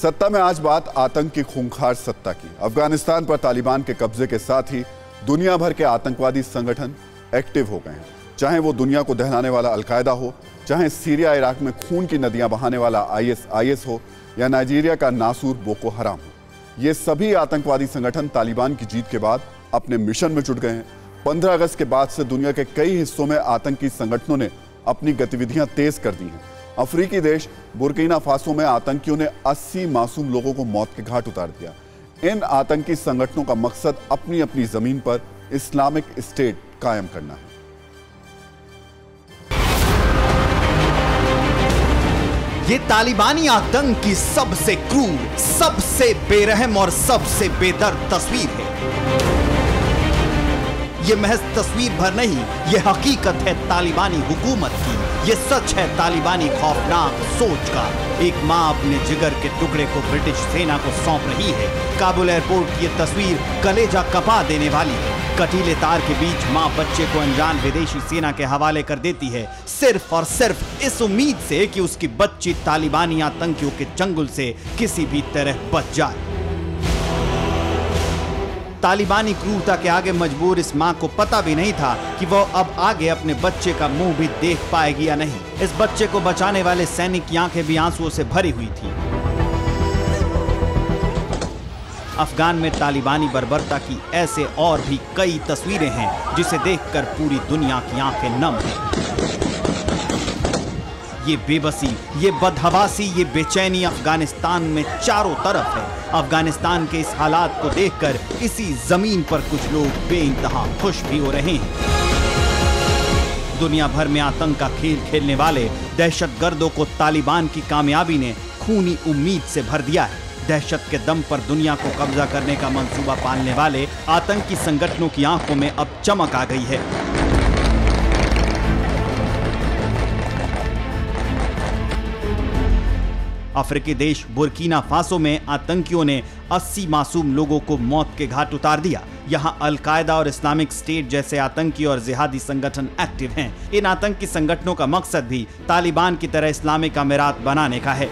सत्ता में आज बात आतंक की खूंखार सत्ता की। अफगानिस्तान पर तालिबान के कब्जे के साथ ही दुनिया भर के आतंकवादी संगठन एक्टिव हो गए हैं। चाहे वो दुनिया को दहलाने वाला अलकायदा हो, चाहे सीरिया इराक में खून की नदियां बहाने वाला आईएस हो, या नाइजीरिया का नासूर बोको हराम हो। ये सभी आतंकवादी संगठन तालिबान की जीत के बाद अपने मिशन में जुट गए हैं। 15 अगस्त के बाद से दुनिया के कई हिस्सों में आतंकी संगठनों ने अपनी गतिविधियां तेज कर दी हैं। अफ्रीकी देश बुर्किना फासो में आतंकियों ने 80 मासूम लोगों को मौत के घाट उतार दिया। इन आतंकी संगठनों का मकसद अपनी अपनी जमीन पर इस्लामिक स्टेट कायम करना है। ये तालिबानी आतंक की सबसे क्रूर, सबसे बेरहम और सबसे बेदर्द तस्वीर है। ये महज तस्वीर भर नहीं, ये हकीकत है तालिबानी हुकूमत की। ये सच है तालिबानी खौफनाक सोच का। एक माँ अपने जिगर के टुकड़े को ब्रिटिश सेना को सौंप रही है। काबुल एयरपोर्ट की ये तस्वीर कलेजा कपा देने वाली है। कटीले तार के बीच माँ बच्चे को अनजान विदेशी सेना के हवाले कर देती है, सिर्फ और सिर्फ इस उम्मीद से कि उसकी बच्ची तालिबानी आतंकियों के चंगुल से किसी भी तरह बच जाए। तालिबानी क्रूरता के आगे मजबूर इस मां को पता भी नहीं था कि वो अब आगे अपने बच्चे का मुंह भी देख पाएगी या नहीं। इस बच्चे को बचाने वाले सैनिक की आंखें भी आंसुओं से भरी हुई थी। अफगान में तालिबानी बर्बरता की ऐसे और भी कई तस्वीरें हैं जिसे देखकर पूरी दुनिया की आंखें नम हैं। ये बेबसी, ये बदहवासी, ये बेचैनी अफगानिस्तान में चारों तरफ है। अफगानिस्तान के इस हालात को देखकर इसी जमीन पर कुछ लोग बेइंतहा खुश भी हो रहे हैं। दुनिया भर में आतंक का खेल खेलने वाले दहशतगर्दों को तालिबान की कामयाबी ने खूनी उम्मीद से भर दिया है। दहशत के दम पर दुनिया को कब्जा करने का मंसूबा पालने वाले आतंकी संगठनों की आंखों में अब चमक आ गई है। अफ्रीकी देश बुर्किना फासो में आतंकियों ने 80 मासूम लोगों को मौत के घाट उतार दिया। यहां अलकायदा और इस्लामिक स्टेट जैसे आतंकी और जिहादी संगठन एक्टिव हैं। इन आतंकी संगठनों का मकसद भी तालिबान की तरह इस्लामिक अमीरात बनाने का है।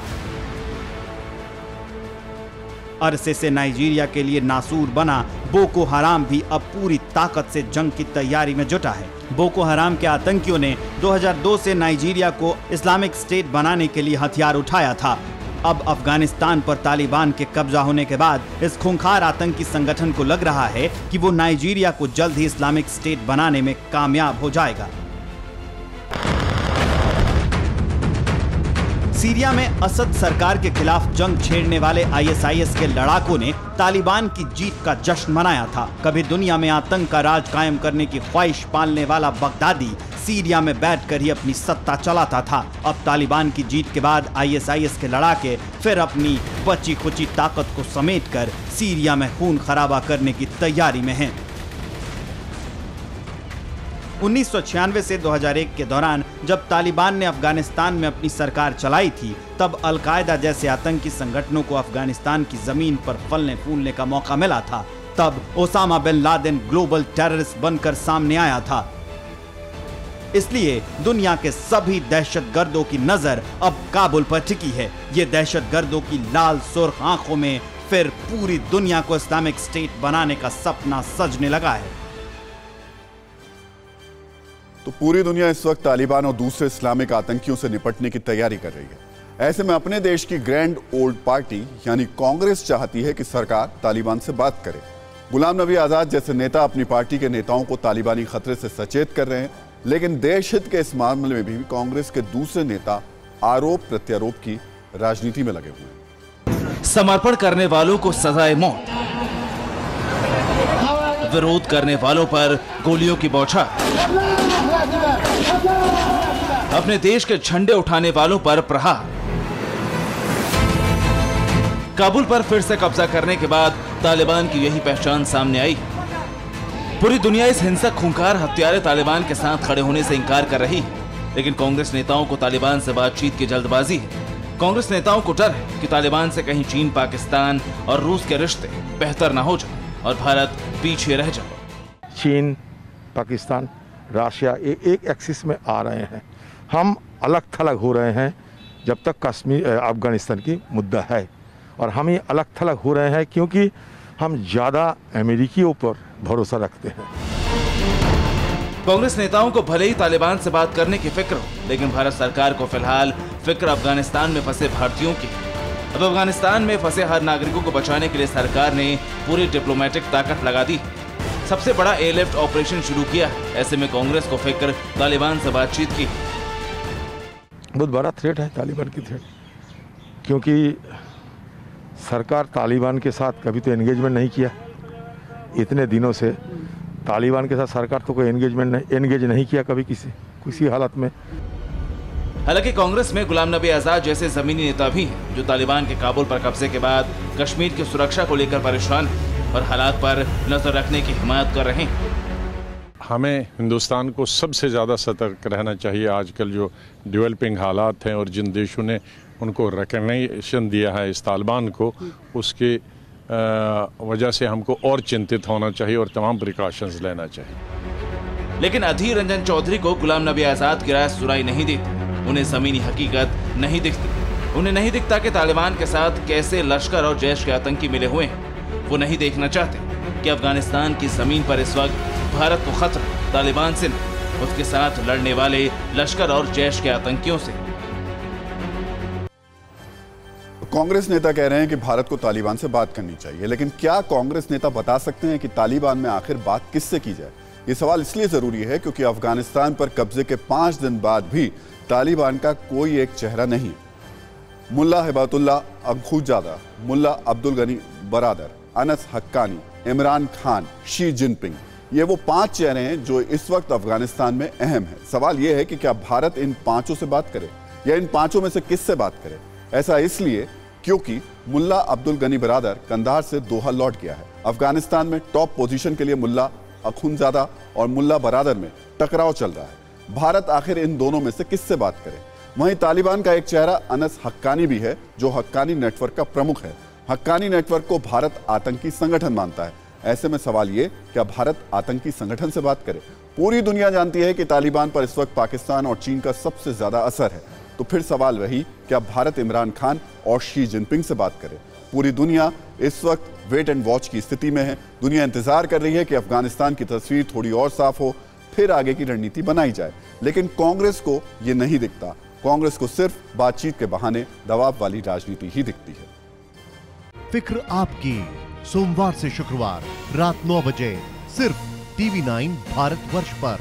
अरसे से नाइजीरिया के लिए नासूर बना बोको हराम भी अब पूरी ताकत से जंग की तैयारी में जुटा है। बोको हराम के आतंकियों ने 2002 से नाइजीरिया को इस्लामिक स्टेट बनाने के लिए हथियार उठाया था। अब अफगानिस्तान पर तालिबान के कब्जा होने के बाद इस खूंखार आतंकी संगठन को लग रहा है कि वो नाइजीरिया को जल्द ही इस्लामिक स्टेट बनाने में कामयाब हो जाएगा। सीरिया में असद सरकार के खिलाफ जंग छेड़ने वाले आईएसआईएस के लड़ाकों ने तालिबान की जीत का जश्न मनाया था। कभी दुनिया में आतंक का राज कायम करने की ख्वाहिश पालने वाला बगदादी सीरिया में बैठकर ही अपनी सत्ता चलाता था। अब तालिबान की जीत के बाद आईएसआईएस के लड़ाके फिर अपनी बची खुची ताकत को समेटकर सीरिया में खून खराबा करने की तैयारी में हैं। 1996 से 2001 के दौरान जब तालिबान ने अफगानिस्तान में अपनी सरकार चलाई थी, तब अलकायदा जैसे आतंकी संगठनों को अफगानिस्तान की जमीन पर फलने फूलने का मौका मिला था। तब Osama bin Laden global terrorist बनकर सामने आया था। इसलिए दुनिया के सभी दहशतगर्दों की नजर अब काबुल पर टिकी है। ये दहशतगर्दों की लाल सुर्ख आंखों में फिर पूरी दुनिया को इस्लामिक स्टेट बनाने का सपना सजने लगा है। तो पूरी दुनिया इस वक्त तालिबान और दूसरे इस्लामिक आतंकियों से निपटने की तैयारी कर रही है। ऐसे में अपने देश की ग्रैंड ओल्ड पार्टी यानी कांग्रेस चाहती है कि सरकार तालिबान से बात करे। गुलाम नबी आजाद जैसे नेता अपनी पार्टी के नेताओं को तालिबानी खतरे से सचेत कर रहे हैं, लेकिन देश हित के इस मामले में भी कांग्रेस के दूसरे नेता आरोप प्रत्यारोप की राजनीति में लगे हुए हैं। समर्पण करने वालों को सजाए मौत, विरोध करने वालों पर गोलियों की बौछार, अपने देश के झंडे उठाने वालों पर प्रहार। काबुल पर फिर से कब्जा करने के बाद तालिबान की यही पहचान सामने आई। पूरी दुनिया इस हिंसक खूंखार हत्यारे तालिबान के साथ खड़े होने से इंकार कर रही है, लेकिन कांग्रेस नेताओं को तालिबान से बातचीत की जल्दबाजी है। कांग्रेस नेताओं को डर है कि तालिबान से कहीं चीन, पाकिस्तान और रूस के रिश्ते बेहतर ना हो जाए और भारत पीछे रह जाए। चीन, पाकिस्तान, रशिया एक एक्सिस में आ रहे हैं। हम अलग थलग हो रहे हैं जब तक कश्मीर अफगानिस्तान की मुद्दा है। और हम ये अलग थलग हो रहे हैं क्योंकि हम ज़्यादा अमेरिकियों पर भरोसा रखते हैं। कांग्रेस नेताओं को भले ही तालिबान से बात करने की फिक्र हो, लेकिन भारत सरकार को फिलहाल फिक्र अफगानिस्तान में फंसे भारतीयों की। अब अफगानिस्तान में फंसे हर नागरिकों को बचाने के लिए सरकार ने पूरी डिप्लोमेटिक ताकत लगा दी, सबसे बड़ा एयरलिफ्ट ऑपरेशन शुरू किया। ऐसे में कांग्रेस को फिक्र तालिबान से बातचीत की। बहुत बड़ा थ्रेट है तालिबान की थ्रेट, क्योंकि सरकार तालिबान के साथ कभी तो एंगेजमेंट नहीं किया। इतने दिनों से तालिबान के साथ सरकार तो कोई एंगेज नहीं किया कभी किसी हालत में। हालांकि कांग्रेस में गुलाम नबी आजाद जैसे जमीनी नेता भी हैं जो तालिबान के काबुल पर कब्जे के बाद कश्मीर की सुरक्षा को लेकर परेशान हैं और हालात पर नजर रखने की हिमायत कर रहे हैं। हमें हिंदुस्तान को सबसे ज़्यादा सतर्क रहना चाहिए। आजकल जो डेवलपिंग हालात हैं और जिन देशों ने उनको रिकग्निशन दिया है इस तालिबान को, उसके वजह से हमको और चिंतित होना चाहिए और तमाम प्रिकॉशंस लेना चाहिए। लेकिन अधीर रंजन चौधरी को गुलाम नबी आजाद की राय सुनाई नहीं देती। उन्हें जमीनी हकीकत नहीं दिखती। उन्हें नहीं दिखता कि तालिबान के साथ कैसे लश्कर और जैश के आतंकी मिले हुए हैं। वो नहीं देखना चाहते कि अफगानिस्तान की जमीन पर इस वक्त भारत को खतरा तालिबान से नहीं, उसके साथ लड़ने वाले लश्कर और जैश के आतंकियों से। कांग्रेस नेता कह रहे हैं कि भारत को तालिबान से बात करनी चाहिए, लेकिन क्या कांग्रेस नेता बता सकते हैं कि तालिबान में आखिर बात किससे की जाए? ये सवाल इसलिए जरूरी है क्योंकि अफगानिस्तान पर कब्जे के 5 दिन बाद भी तालिबान का कोई एक चेहरा नहीं। मुल्ला हिबातुल्लाह अखुंजादा, मुल्ला अब्दुल गनी बरादर, अनस हक्कानी, इमरान खान, शी जिनपिंग, ये वो 5 चेहरे हैं जो इस वक्त अफगानिस्तान में अहम है। सवाल यह है कि क्या भारत इन 5 से बात करे या इन 5 में से किससे बात करे? ऐसा इसलिए क्योंकि मुल्ला अब्दुल गनी बरादर कंधार से दोहा लौट गया है। अफगानिस्तान में टॉप पोजीशन के लिए मुल्ला अखुंजादा और मुल्ला बरादर में टकराव चल रहा है। भारत आखिर इन दोनों में से किससे बात करे? वहीं तालिबान का एक चेहरा अनस हक्कानी भी है जो हक्कानी नेटवर्क का प्रमुख है। हक्कानी नेटवर्क को भारत आतंकी संगठन मानता है। ऐसे में सवाल ये, क्या भारत आतंकी संगठन से बात करे? पूरी दुनिया जानती है कि तालिबान पर इस वक्त पाकिस्तान और चीन का सबसे ज्यादा असर है। तो फिर सवाल वही, क्या भारत इमरान खान और शी जिनपिंग से बात करे? पूरी दुनिया इस वक्त वेट एंड वॉच की स्थिति में है। दुनिया इंतजार कर रही है कि अफगानिस्तान की तस्वीर थोड़ी और साफ हो, फिर आगे की रणनीति बनाई जाए। लेकिन कांग्रेस को यह नहीं दिखता। कांग्रेस को सिर्फ बातचीत के बहाने दबाव वाली राजनीति ही दिखती है। फिक्र आपकी, सोमवार से शुक्रवार रात 9 बजे सिर्फ TV9 भारतवर्ष पर।